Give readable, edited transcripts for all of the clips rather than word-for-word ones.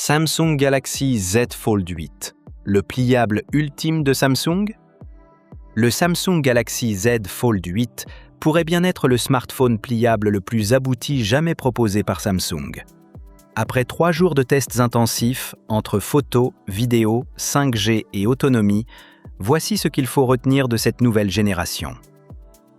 Samsung Galaxy Z Fold 8, le pliable ultime de Samsung? Le Samsung Galaxy Z Fold 8 pourrait bien être le smartphone pliable le plus abouti jamais proposé par Samsung. Après 3 jours de tests intensifs entre photos, vidéos, 5G et autonomie, voici ce qu'il faut retenir de cette nouvelle génération.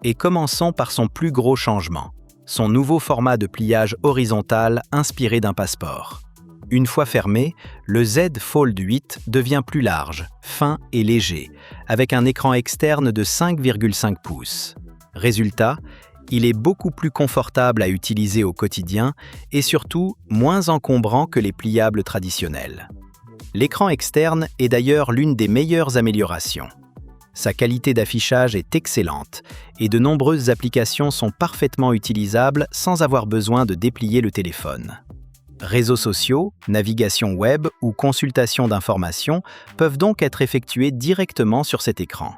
Et commençons par son plus gros changement, son nouveau format de pliage horizontal inspiré d'un passeport. Une fois fermé, le Z Fold 8 devient plus large, fin et léger, avec un écran externe de 5,5 pouces. Résultat, il est beaucoup plus confortable à utiliser au quotidien et surtout moins encombrant que les pliables traditionnels. L'écran externe est d'ailleurs l'une des meilleures améliorations. Sa qualité d'affichage est excellente et de nombreuses applications sont parfaitement utilisables sans avoir besoin de déplier le téléphone. Réseaux sociaux, navigation web ou consultation d'informations peuvent donc être effectués directement sur cet écran.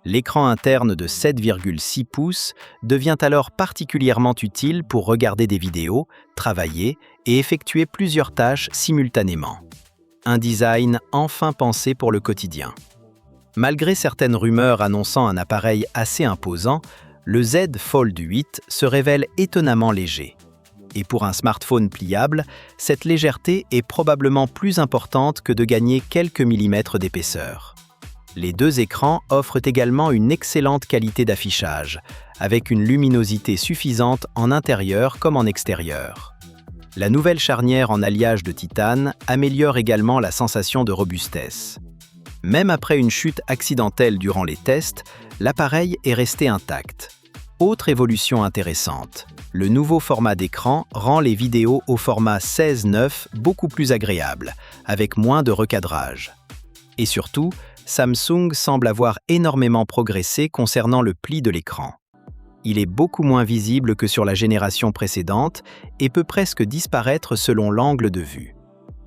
L'écran interne de 7,6 pouces devient alors particulièrement utile pour regarder des vidéos, travailler et effectuer plusieurs tâches simultanément. Un design enfin pensé pour le quotidien. Malgré certaines rumeurs annonçant un appareil assez imposant, le Z Fold 8 se révèle étonnamment léger. Et pour un smartphone pliable, cette légèreté est probablement plus importante que de gagner quelques millimètres d'épaisseur. Les deux écrans offrent également une excellente qualité d'affichage, avec une luminosité suffisante en intérieur comme en extérieur. La nouvelle charnière en alliage de titane améliore également la sensation de robustesse. Même après une chute accidentelle durant les tests, l'appareil est resté intact. Autre évolution intéressante, le nouveau format d'écran rend les vidéos au format 16:9 beaucoup plus agréables, avec moins de recadrage. Et surtout, Samsung semble avoir énormément progressé concernant le pli de l'écran. Il est beaucoup moins visible que sur la génération précédente et peut presque disparaître selon l'angle de vue.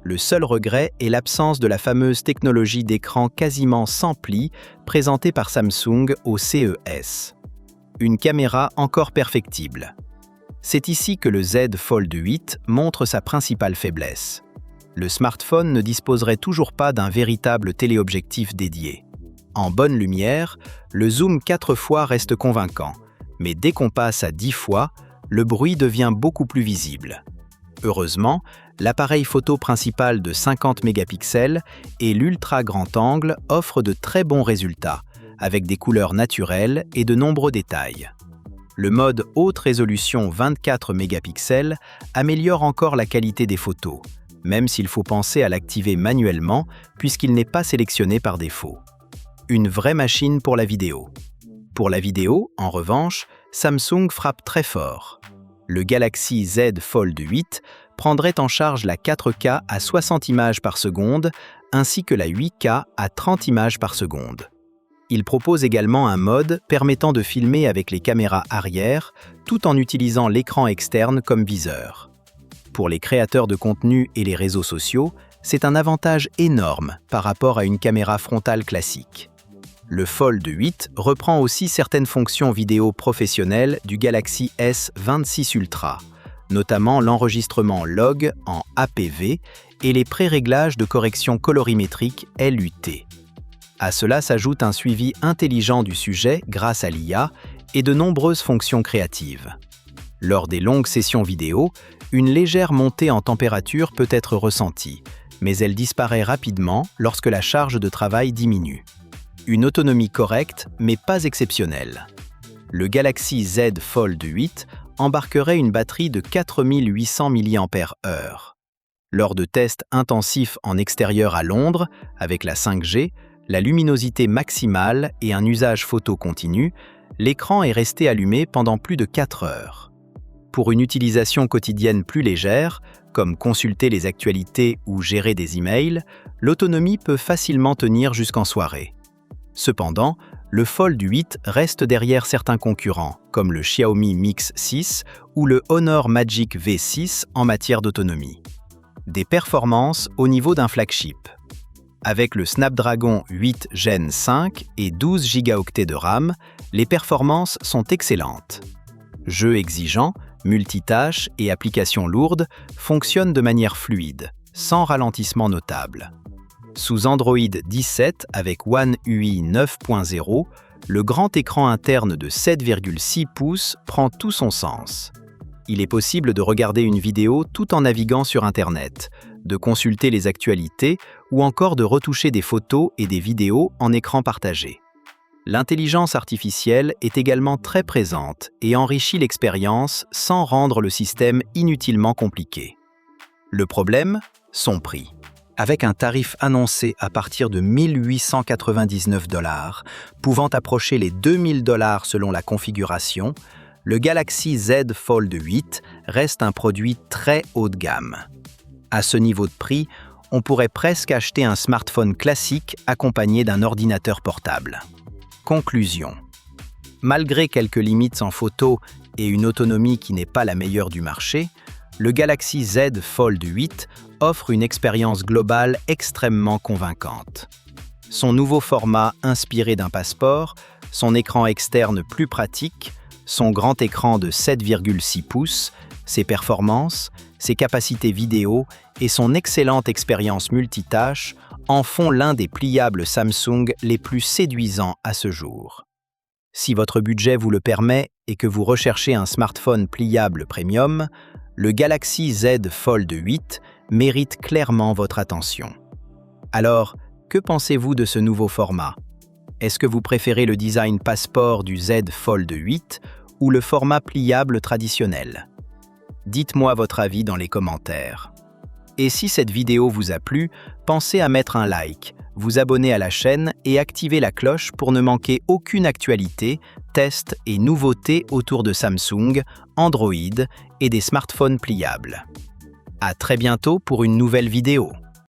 Le seul regret est l'absence de la fameuse technologie d'écran quasiment sans pli présentée par Samsung au CES. Une caméra encore perfectible. C'est ici que le Z Fold 8 montre sa principale faiblesse. Le smartphone ne disposerait toujours pas d'un véritable téléobjectif dédié. En bonne lumière, le zoom 4 fois reste convaincant, mais dès qu'on passe à 10 fois, le bruit devient beaucoup plus visible. Heureusement, l'appareil photo principal de 50 mégapixels et l'ultra grand angle offrent de très bons résultats, avec des couleurs naturelles et de nombreux détails. Le mode haute résolution 24 mégapixels améliore encore la qualité des photos, même s'il faut penser à l'activer manuellement puisqu'il n'est pas sélectionné par défaut. Une vraie machine pour la vidéo. Pour la vidéo, en revanche, Samsung frappe très fort. Le Galaxy Z Fold 8 prendrait en charge la 4K à 60 images par seconde ainsi que la 8K à 30 images par seconde. Il propose également un mode permettant de filmer avec les caméras arrière tout en utilisant l'écran externe comme viseur. Pour les créateurs de contenu et les réseaux sociaux, c'est un avantage énorme par rapport à une caméra frontale classique. Le Fold 8 reprend aussi certaines fonctions vidéo professionnelles du Galaxy S26 Ultra, notamment l'enregistrement log en APV et les pré-réglages de correction colorimétrique LUT. À cela s'ajoute un suivi intelligent du sujet grâce à l'IA et de nombreuses fonctions créatives. Lors des longues sessions vidéo, une légère montée en température peut être ressentie, mais elle disparaît rapidement lorsque la charge de travail diminue. Une autonomie correcte, mais pas exceptionnelle. Le Galaxy Z Fold 8 embarquerait une batterie de 4800 mAh. Lors de tests intensifs en extérieur à Londres, avec la 5G, la luminosité maximale et un usage photo continu, l'écran est resté allumé pendant plus de 4 heures. Pour une utilisation quotidienne plus légère, comme consulter les actualités ou gérer des emails, l'autonomie peut facilement tenir jusqu'en soirée. Cependant, le Fold 8 reste derrière certains concurrents, comme le Xiaomi Mix 6 ou le Honor Magic V6 en matière d'autonomie. Des performances au niveau d'un flagship. Avec le Snapdragon 8 Gen 5 et 12 Go de RAM, les performances sont excellentes. Jeux exigeants, multitâches et applications lourdes fonctionnent de manière fluide, sans ralentissement notable. Sous Android 17 avec One UI 9.0, le grand écran interne de 7,6 pouces prend tout son sens. Il est possible de regarder une vidéo tout en naviguant sur Internet, de consulter les actualités ou encore de retoucher des photos et des vidéos en écran partagé. L'intelligence artificielle est également très présente et enrichit l'expérience sans rendre le système inutilement compliqué. Le problème, son prix. Avec un tarif annoncé à partir de 1 899 $, pouvant approcher les 2 000 $ selon la configuration, le Galaxy Z Fold 8 reste un produit très haut de gamme. À ce niveau de prix, on pourrait presque acheter un smartphone classique accompagné d'un ordinateur portable. Conclusion. Malgré quelques limites en photo et une autonomie qui n'est pas la meilleure du marché, le Galaxy Z Fold 8 offre une expérience globale extrêmement convaincante. Son nouveau format inspiré d'un passeport, son écran externe plus pratique, son grand écran de 7,6 pouces, ses performances, ses capacités vidéo et son excellente expérience multitâche en font l'un des pliables Samsung les plus séduisants à ce jour. Si votre budget vous le permet et que vous recherchez un smartphone pliable premium, le Galaxy Z Fold 8 mérite clairement votre attention. Alors, que pensez-vous de ce nouveau format? Est-ce que vous préférez le design passeport du Z Fold 8 ou le format pliable traditionnel? Dites-moi votre avis dans les commentaires. Et si cette vidéo vous a plu, pensez à mettre un like, vous abonner à la chaîne et activer la cloche pour ne manquer aucune actualité, test et nouveautés autour de Samsung, Android et des smartphones pliables. À très bientôt pour une nouvelle vidéo.